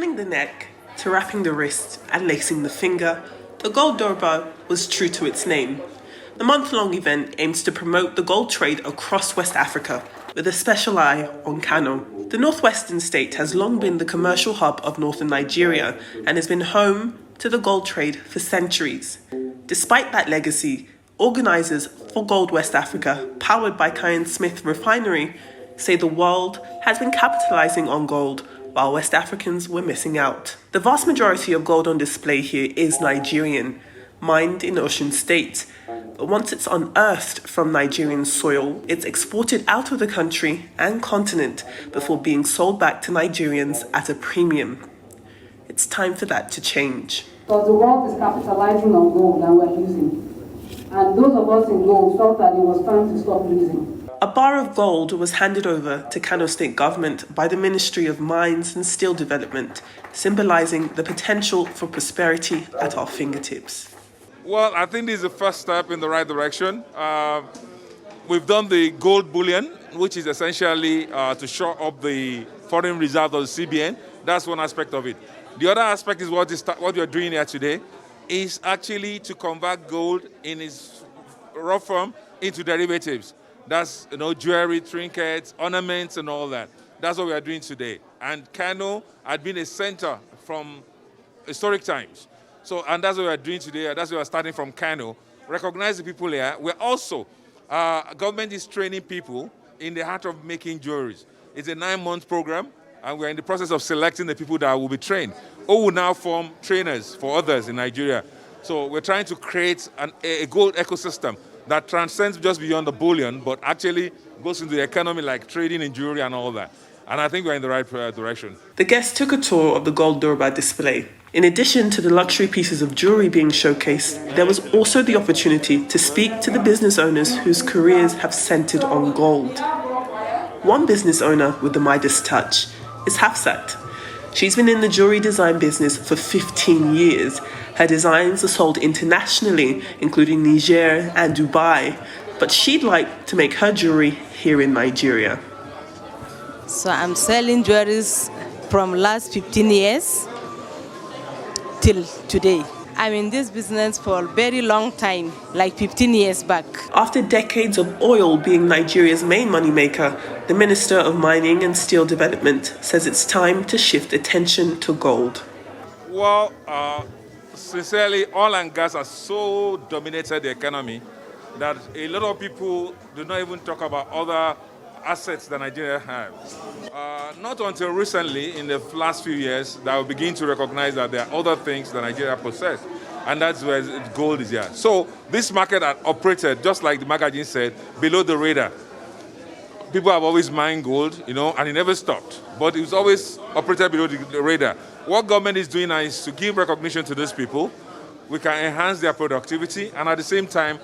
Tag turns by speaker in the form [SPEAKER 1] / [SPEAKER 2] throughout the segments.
[SPEAKER 1] tying the neck to wrapping the wrist and lacing the finger, the Gold Durbar was true to its name. The month-long event aims to promote the gold trade across West Africa with a special eye on Kano. The northwestern state has long been the commercial hub of northern Nigeria and has been home to the gold trade for centuries. Despite that legacy, organisers for Gold West Africa, powered by Kyan Smith Refinery, say the world has been capitalising on gold while West Africans were missing out. The vast majority of gold on display here is Nigerian, mined in Osun State. But once it's unearthed from Nigerian soil, it's exported out of the country and continent before being sold back to Nigerians at a premium. It's time for that to change.
[SPEAKER 2] Because the world is capitalizing on gold and we're losing. And those of us in gold felt that it was time to stop losing.
[SPEAKER 1] A bar of gold was handed over to Kano State Government by the Ministry of Mines and Steel Development, symbolising the potential for prosperity at our fingertips.
[SPEAKER 3] Well, I think this is the first step in the right direction. We've done the gold bullion, which is essentially to shore up the foreign reserve of the CBN. That's one aspect of it. The other aspect is what we are doing here today is actually to convert gold in its raw form into derivatives. That's jewellery, trinkets, ornaments, and all that. That's what we are doing today. And Kano had been a center from historic times. And that's what we are doing today. That's why we are starting from Kano. Recognize the people here. We're also, government is training people in the art of making jewelries. It's a 9-month program, and we're in the process of selecting the people that will be trained, who will now form trainers for others in Nigeria. So we're trying to create a gold ecosystem that transcends just beyond the bullion, but actually goes into the economy like trading in jewelry and all that. And I think we're in the right direction.
[SPEAKER 1] The guests took a tour of the Gold Durbar display. In addition to the luxury pieces of jewellery being showcased, there was also the opportunity to speak to the business owners whose careers have centred on gold. One business owner with the Midas touch is Hafsat. She's been in the jewellery design business for 15 years. Her designs are sold internationally, including Niger and Dubai, but she'd like to make her jewellery here in Nigeria.
[SPEAKER 4] So I'm selling jewelries from last 15 years till today. I'm in this business for a very long time, like 15 years back.
[SPEAKER 1] After decades of oil being Nigeria's main moneymaker, the Minister of Mining and Steel Development says it's time to shift attention to gold.
[SPEAKER 3] Well, sincerely, oil and gas has so dominated the economy that a lot of people do not even talk about other assets that Nigeria has. Not until recently, in the last few years, that we begin to recognize that there are other things that Nigeria possesses, and that's where gold is here. So this market had operated, just like the magazine said, below the radar. People have always mined gold, and it never stopped. But it was always operated below the radar. What government is doing now is to give recognition to those people. We can enhance their productivity, and at the same time,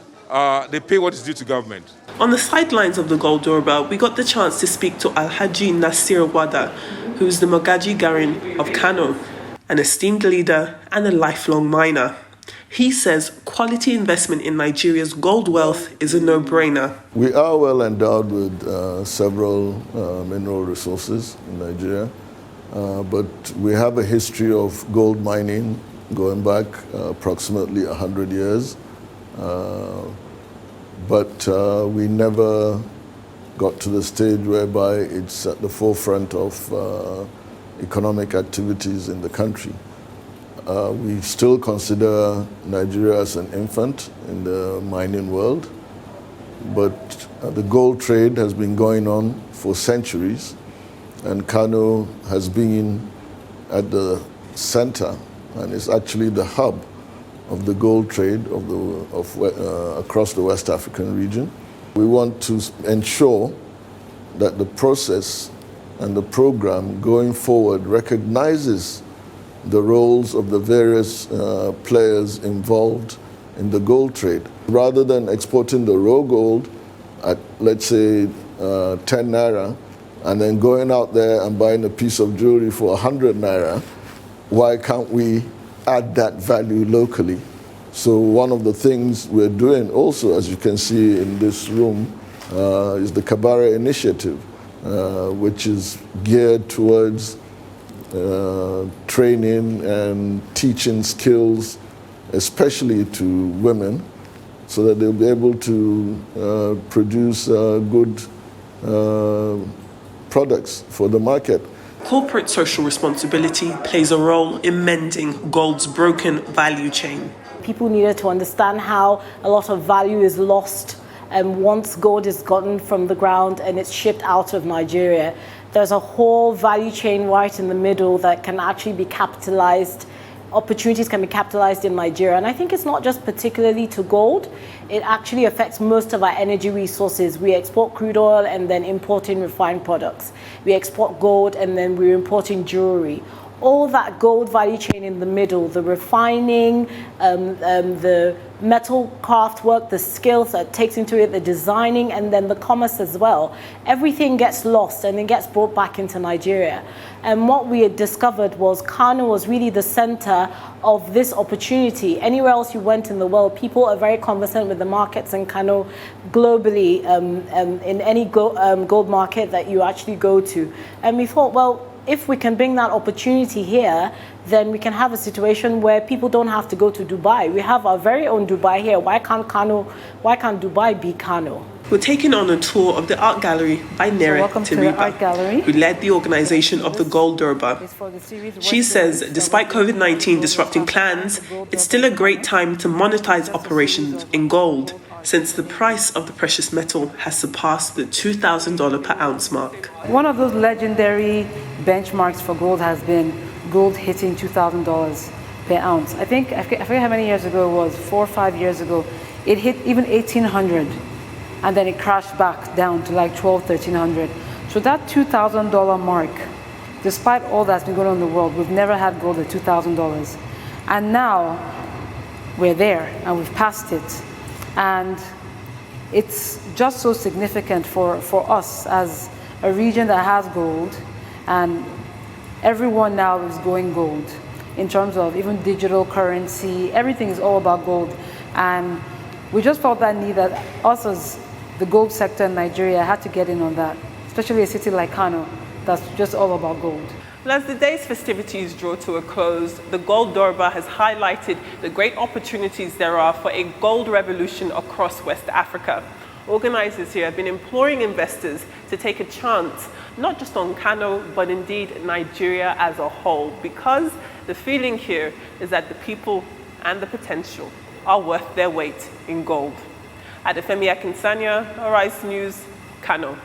[SPEAKER 3] they pay what is due to government.
[SPEAKER 1] On the sidelines of the Gold Durbar, we got the chance to speak to Alhaji Nasir Wada, who's the Mogaji Garin of Kano, an esteemed leader and a lifelong miner. He says quality investment in Nigeria's gold wealth is a no-brainer.
[SPEAKER 5] We are well endowed with several mineral resources in Nigeria, but we have a history of gold mining going back approximately 100 years. But we never got to the stage whereby it's at the forefront of economic activities in the country. We still consider Nigeria as an infant in the mining world, but the gold trade has been going on for centuries, and Kano has been at the center, and is actually the hub of the gold trade across the West African region. We want to ensure that the process and the program going forward recognizes the roles of the various players involved in the gold trade. Rather than exporting the raw gold at, let's say, 10 naira, and then going out there and buying a piece of jewelry for 100 naira, why can't we add that value locally? So one of the things we're doing also, as you can see in this room, is the Kabara initiative, which is geared towards training and teaching skills, especially to women, so that they'll be able to produce good products for the market.
[SPEAKER 1] Corporate social responsibility plays a role in mending gold's broken value chain.
[SPEAKER 6] People needed to understand how a lot of value is lost once gold is gotten from the ground and it's shipped out of Nigeria. There's a whole value chain right in the middle that can actually be capitalized. Opportunities can be capitalized in Nigeria. And I think it's not just particularly to gold. It actually affects most of our energy resources. We export crude oil and then import in refined products. We export gold and then we're importing jewelry. All that gold value chain in the middle, the refining, the metal craft work, the skills that takes into it, the designing, and then the commerce as well. Everything gets lost and then gets brought back into Nigeria. And what we had discovered was Kano was really the center of this opportunity. Anywhere else you went in the world, people are very conversant with the markets in Kano globally, in any gold market that you actually go to. And we thought, well, if we can bring that opportunity here, then we can have a situation where people don't have to go to Dubai. We have our very own Dubai here. Why can't Dubai be Kano?
[SPEAKER 1] We're taking on a tour of the art gallery by Nere Teriba, who led the organization of the Gold Durbar. She says, despite COVID-19 disrupting plans, it's still a great time to monetize operations in gold, since the price of the precious metal has surpassed the $2,000 per ounce mark.
[SPEAKER 2] One of those legendary benchmarks for gold has been gold hitting $2,000 per ounce. I forget how many years ago it was, 4 or 5 years ago. It hit even 1,800, and then it crashed back down to like 1,200, 1,300. So that $2,000 mark, despite all that's been going on in the world, we've never had gold at $2,000. And now we're there and we've passed it. And it's just so significant for us as a region that has gold, and everyone now is going gold in terms of even digital currency. Everything is all about gold. And we just felt that need that us as the gold sector in Nigeria had to get in on that, especially a city like Kano that's just all about gold.
[SPEAKER 1] Well, as the day's festivities draw to a close, the Gold Durbar has highlighted the great opportunities there are for a gold revolution across West Africa. Organizers here have been imploring investors to take a chance, not just on Kano, but indeed Nigeria as a whole, because the feeling here is that the people and the potential are worth their weight in gold. Adefemi Akinsanya, Arise News, Kano.